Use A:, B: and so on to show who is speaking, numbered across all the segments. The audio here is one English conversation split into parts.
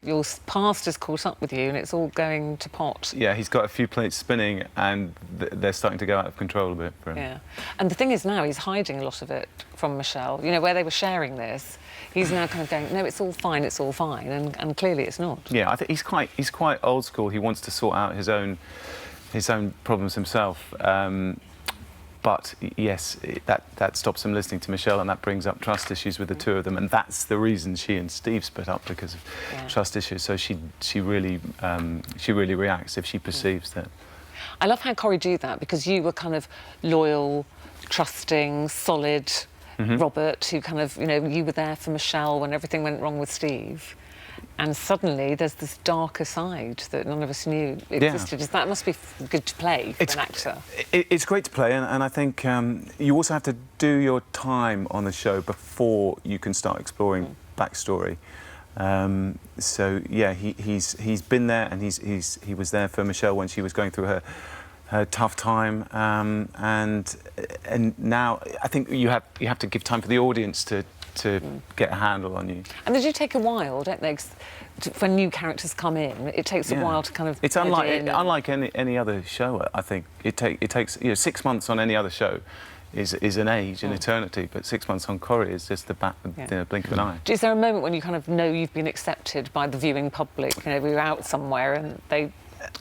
A: Your past has caught up with you and it's all going to pot.
B: Yeah, he's got a few plates spinning and they're starting to go out of control a bit for him.
A: Yeah. And the thing is now he's hiding a lot of it from Michelle. You know, where they were sharing this, he's now kind of going, no, it's all fine, and clearly it's not.
B: Yeah, I think he's quite old school. He wants to sort out his own problems himself. But yes, that stops him listening to Michelle, and that brings up trust issues with the two of them, and that's the reason she and Steve split up, because of trust issues. So she really reacts if she perceives that.
A: I love how Corrie do that, because you were kind of loyal, trusting, solid Robert, who kind of, you know, you were there for Michelle when everything went wrong with Steve. And suddenly there's this darker side that none of us knew existed. Yeah. That must be good to play for an actor.
B: It's great to play, and I think you also have to do your time on the show before you can start exploring backstory. So yeah, he's been there, and he was there for Michelle when she was going through her tough time, and now I think you have to give time for the audience to get a handle on you.
A: And they do take a while, don't they? When new characters come in, it takes a while to kind of.
B: It's unlike any other show. I think it takes 6 months on any other show is an age, an eternity, but 6 months on Corrie is just the blink of an eye.
A: Is there a moment when you kind of know you've been accepted by the viewing public? You know, we're out somewhere and they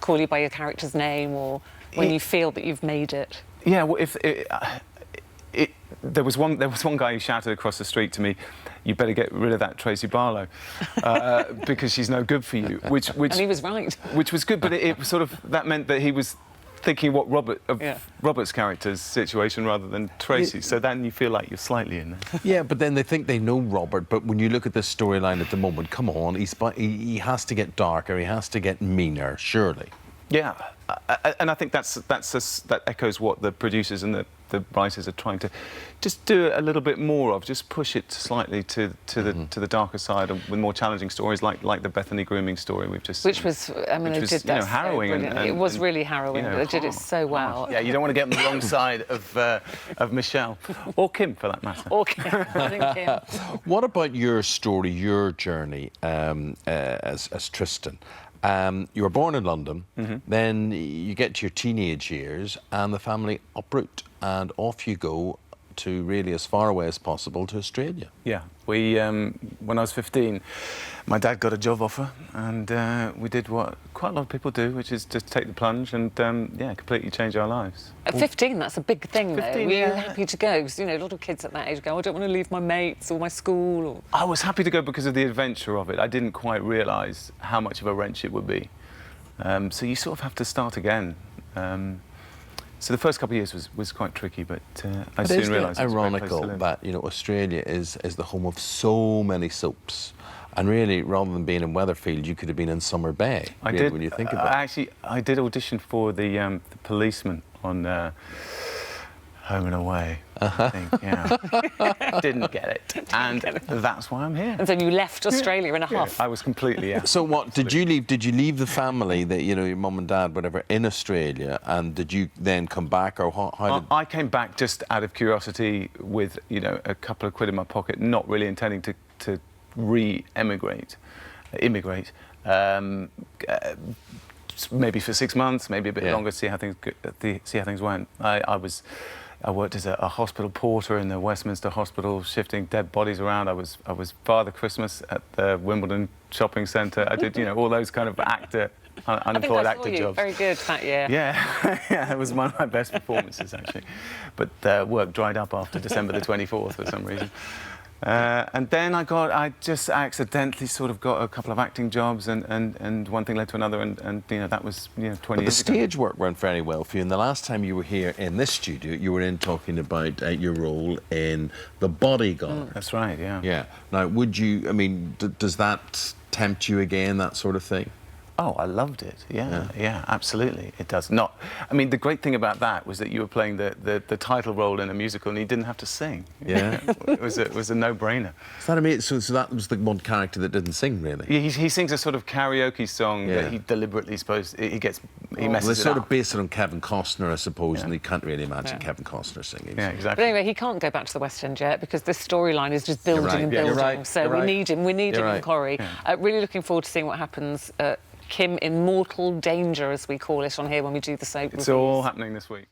A: call you by your character's name, or when you feel that you've made it? Yeah, well,
B: there was one guy who shouted across the street to me, "You better get rid of that Tracy Barlow because she's no good for you." Which
A: and he was right.
B: Which was good, but it sort of that meant that he was thinking Robert's character's situation rather than Tracy's. So then you feel like you're slightly in there.
C: Yeah, but then they think they know Robert. But when you look at this storyline at the moment, come on, he has to get darker. He has to get meaner, surely.
B: Yeah, and I think that echoes what the producers and the writers are trying to just do a little bit more of, just push it slightly to the darker side, and with more challenging stories like the Bethany grooming story we've just
A: which was, I mean, they did that
B: harrowing,
A: and it was really harrowing, but they did it so well.
B: Yeah, you don't want to get on the wrong side of Michelle or Kim, for that matter.
A: Or Kim. I think Kim.
C: What about your story, your journey as Tristan? You were born in London, then you get to your teenage years and the family uproot and off you go to really as far away as possible to Australia.
B: Yeah, when I was 15, my dad got a job offer, and we did what quite a lot of people do, which is just take the plunge and completely change our lives.
A: At 15, that's a big thing,
B: 15,
A: though. Were you happy to go? Because, you know, a lot of kids at that age go, I don't want to leave my mates or my school. Or...
B: I was happy to go because of the adventure of it. I didn't quite realise how much of a wrench it would be. So you sort of have to start again. So the first couple of years was quite tricky, but I soon realised it was
C: ironical that, you know, Australia is the home of so many soaps, and really, rather than being in Weatherfield, you could have been in Summer Bay.
B: I did.
C: When you think about it.
B: Actually, I did audition for the policeman on Home and Away. I think, yeah. Didn't get it, and that's why I'm here.
A: And then you left Australia in a huff.
B: I was completely out.
C: So what did you leave? Did you leave the family, that, you know, your mum and dad, whatever, in Australia, and did you then come back, or how did?
B: I came back just out of curiosity, with, you know, a couple of quid in my pocket, not really intending to immigrate. Maybe for 6 months, maybe a bit longer, see how things went. I worked as a hospital porter in the Westminster Hospital, shifting dead bodies around. I was Father Christmas at the Wimbledon shopping centre. I did, you know, all those kind of unemployed actor jobs.
A: Very good that year.
B: Yeah, yeah, it was one of my best performances, actually. But work dried up after December the 24th for some reason. And then I just accidentally sort of got a couple of acting jobs, and one thing led to another, and you know, that was, you know, 20 years ago.
C: The stage work went very well for you, and the last time you were here in this studio, you were talking about your role in The Bodyguard.
B: That's right, yeah.
C: Yeah. Now, would you, I mean, does that tempt you again, that sort of thing?
B: Oh, I loved it. Yeah, absolutely. It does. I mean, the great thing about that was that you were playing the title role in a musical and you didn't have to sing.
C: Yeah.
B: It was a no-brainer.
C: Is that amazing? So that was the one character that didn't sing, really?
B: He sings a sort of karaoke song that he deliberately he messes
C: Well, they
B: it
C: sort
B: up.
C: of based it on Kevin Costner, I suppose, and you can't really imagine Kevin Costner singing.
B: Yeah,
C: so.
B: exactly.
A: But anyway, he can't go back to the West End yet because this storyline is just building
C: right,
A: and
C: yeah,
A: building.
C: you're right,
A: So
C: you're
A: we
C: right.
A: need him. We need
C: You're
A: him
C: right.
A: and Corrie. Really looking forward to seeing what happens. Kim in mortal danger, as we call it on here when we do the soap
B: It's
A: reviews.
B: all happening this week.